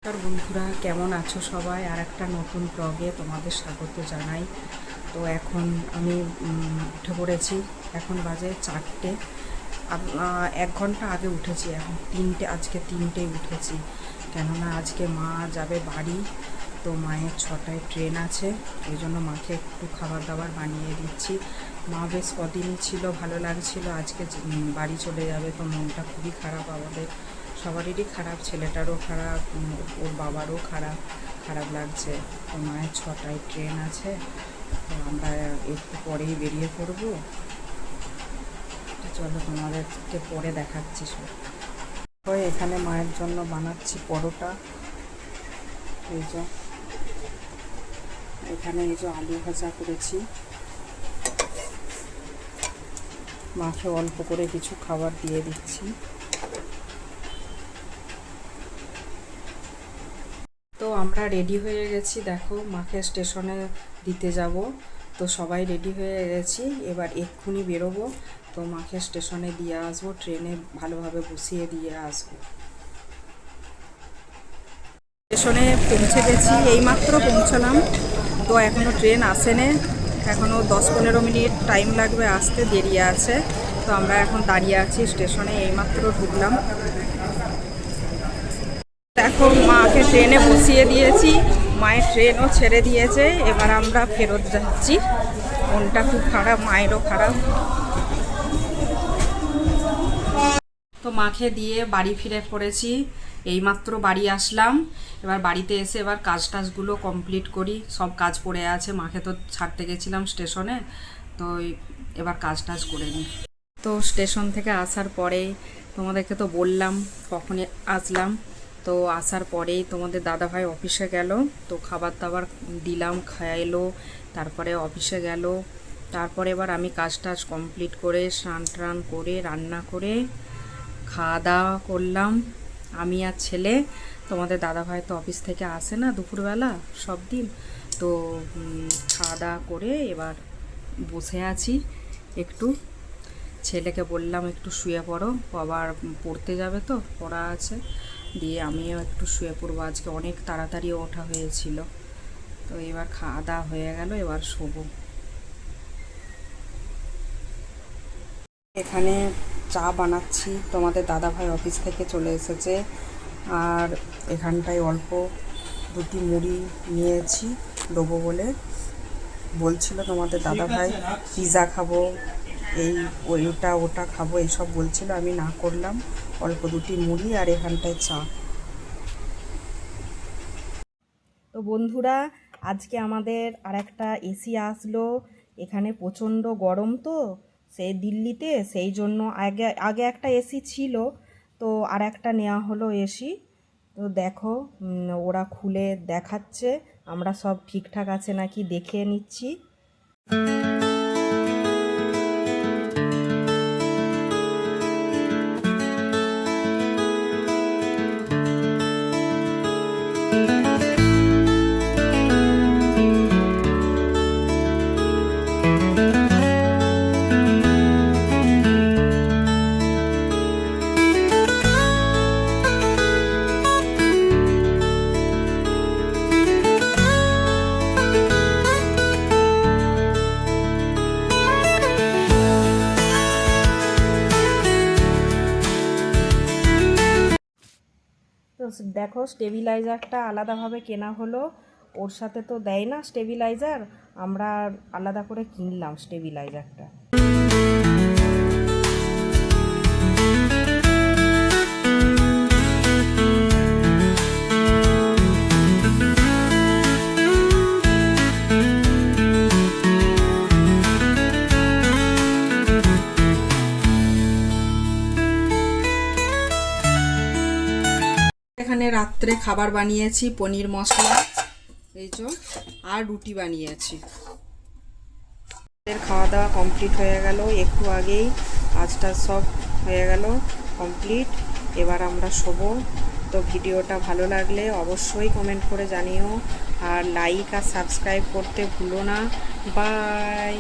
নমস্কার বন্ধুরা, কেমন আছো সবাই? আর একটা নতুন ব্লগে তোমাদের স্বাগত জানাই। তো এখন আমি উঠে পড়েছি। এখন বাজে 4টে। 1 ঘন্টা আগে উঠেছি। এখন 3টে, আজকে 3টেই উঠেছি, কেননা আজকে মা যাবে বাড়ি। তো মায়ের 6টায় ট্রেন আছে, ওই জন্য মাকে একটু খাবার দাবার বানিয়ে দিচ্ছি। মা বেশ কদিনই ছিল, ভালো লাগছিল, আজকে বাড়ি চলে যাবে। তো মনটা খুবই খারাপ, আমাদের সবারই খারাপ, ছেলেটারও খারাপ, ওর বাবারও খারাপ লাগছে। তো মায়ের 6টায় ট্রেন আছে, তো আমরা একটু পরেই বেরিয়ে পড়বো। তো চলো তোমাদেরকে পরে দেখাচ্ছি সব। এখানে মায়ের জন্য বানাচ্ছি পরোটা। এই যে এখানে আলু ভাজা করেছি। মাকে অল্প করে কিছু খাবার দিয়ে দিচ্ছি। তো আমরা রেডি হয়ে গেছি, দেখো মাকে স্টেশনে দিতে যাব। তো সবাই রেডি হয়ে গেছি, এবার এক্ষুনি বেরোবো। তো মাকে স্টেশনে দিয়ে আসবো, ট্রেনে ভালোভাবে বসিয়ে দিয়ে আসবো। স্টেশনে পৌঁছে গেছি, এইমাত্র পৌঁছলাম। তো এখনও ট্রেন আসেনি, এখনও 10-15 মিনিট টাইম লাগবে আসতে, দেরি আছে। তো আমরা এখন দাঁড়িয়ে আছি স্টেশনে, এইমাত্র ঢুকলাম। দেখো মাকে ট্রেনে বসিয়ে দিয়েছি, মায়ের ট্রেনও ছেড়ে দিয়েছে। এবার আমরা ফেরত যাচ্ছি, মনটা খুব খারাপ, মায়েরও খারাপ। তো মাকে দিয়ে বাড়ি ফিরে পড়েছি, এইমাত্র বাড়ি আসলাম। এবার বাড়িতে এসে এবার কাজগুলো কমপ্লিট করি, সব কাজ পড়ে আছে। মাকে তো ছাড়তে গেছিলাম স্টেশনে, তো এবার কাজ করে নিই। তো স্টেশন থেকে আসার পরেই তোমাদেরকে তো বললাম কখনই আসলাম। তো আসার পরেই তোমাদের দাদাভাই অফিসে গেল, তো খাবার দাবার দিলাম, খাইলো, তারপরে অফিসে গেল। তারপরে এবার আমি কাজ কমপ্লিট করে স্নান করে রান্না করে খাওয়া দাওয়া করলাম আমি আর ছেলে। তোমাদের দাদাভাই তো অফিস থেকে আসে না দুপুরবেলা সব দিন। তো খাওয়া দাওয়া করে এবার বসে আছি একটু। ছেলেকে বললাম একটু শুয়ে পড়ো, আবার পড়তে যাবে, তো পড়া আছে। দিয়ে আমিও একটু শুয়ে পড়বো, আজকে অনেক তাড়াতাড়ি ওঠা হয়েছিল। তো এবার খাওয়া দাওয়া হয়ে গেল, এবার শোবো। এখানে চা বানাচ্ছি, তোমাদের দাদাভাই অফিস থেকে চলে এসেছে। আর এখানটায় অল্প 2টি মুড়ি নিয়েছি দেবো বলে বলছিল তোমাদের দাদাভাই। পিৎজা খাবো, ওটা খাবো, এইসব বলছিল, আমি না করলাম। অল্প 2টি মুড়ি আর এখানটায় চা। তো বন্ধুরা, আজকে আমাদের আরেকটা এসি আসলো। এখানে প্রচণ্ড গরম, তো সেই দিল্লিতে, সেই জন্য আগে একটা এসি ছিল, তো আর একটা নেওয়া হলো এসি। তো দেখো ওরা খুলে দেখাচ্ছে, আমরা সব ঠিকঠাক আছে নাকি দেখে নিচ্ছি। তো দেখো স্টেবিলাইজারটা আলাদাভাবে কেনা হলো, ওর সাথে তো দেয় না স্টেবিলাইজার, আমরা আলাদা করে কিনলাম স্টেবিলাইজারটা। এখানে রাত্রে খাবার বানিয়েছি, পনির মশলা, এই যে, আর রুটি বানিয়েছি। খাওয়া দাওয়া কমপ্লিট হয়ে গেল একটু আগেই, কাজটা সব হয়ে গেল কমপ্লিট। এবার আমরা শোবো। তো ভিডিওটা ভালো লাগলে অবশ্যই কমেন্ট করে জানিও, আর লাইক আর সাবস্ক্রাইব করতে ভুলো না। বাই।